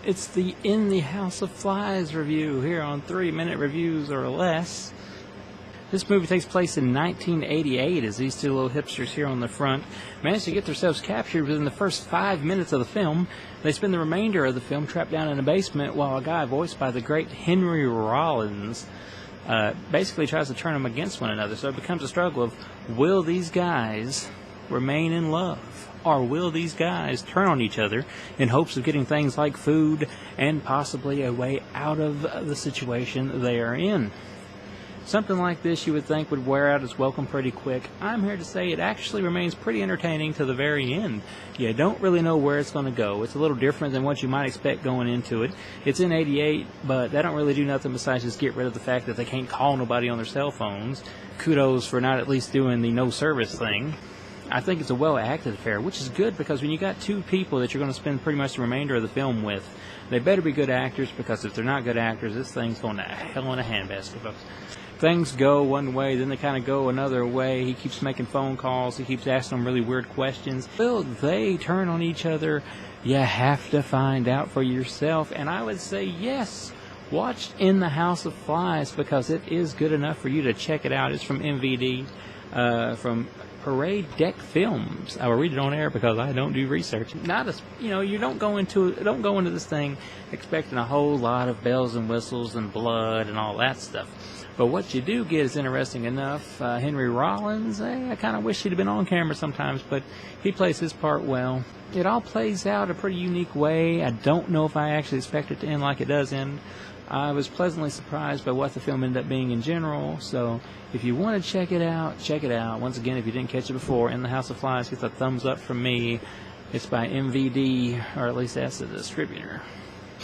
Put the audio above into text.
It's the In the House of Flies review here on 3-Minute Reviews or Less. This movie takes place in 1988 as these two little hipsters here on the front manage to get themselves captured within the first 5 minutes of the film. They spend the remainder of the film trapped down in a basement while a guy voiced by the great Henry Rollins basically tries to turn them against one another. So it becomes a struggle of, will these guys remain in love? Or will these guys turn on each other in hopes of getting things like food and possibly a way out of the situation they are in? Something like this you would think would wear out its welcome pretty quick. I'm here to say it actually remains pretty entertaining to the very end. You don't really know where it's going to go. It's a little different than what you might expect going into it. It's in 88, but they don't really do nothing besides just get rid of the fact that they can't call nobody on their cell phones. Kudos for not at least doing the no service thing. I think it's a well-acted affair, which is good because when you got two people that you're going to spend pretty much the remainder of the film with, they better be good actors, because if they're not good actors, this thing's going to hell in a handbasket, folks. Things go one way, then they kind of go another way. He keeps making phone calls. He keeps asking them really weird questions. Will they turn on each other? You have to find out for yourself, and I would say yes. Watch In the House of Flies because it is good enough for you to check it out. It's from MVD, from Parade Deck Films. I will read it on air because I don't do research. You don't go into this thing expecting a whole lot of bells and whistles and blood and all that stuff. But what you do get is interesting enough. Henry Rollins, I kind of wish he'd have been on camera sometimes, but he plays his part well. It all plays out a pretty unique way. I don't know if I actually expect it to end like it does end. I was pleasantly surprised by what the film ended up being in general, so if you want to check it out, check it out. Once again, if you didn't catch it before, In the House of Flies gets a thumbs up from me. It's by MVD, or at least that's the distributor.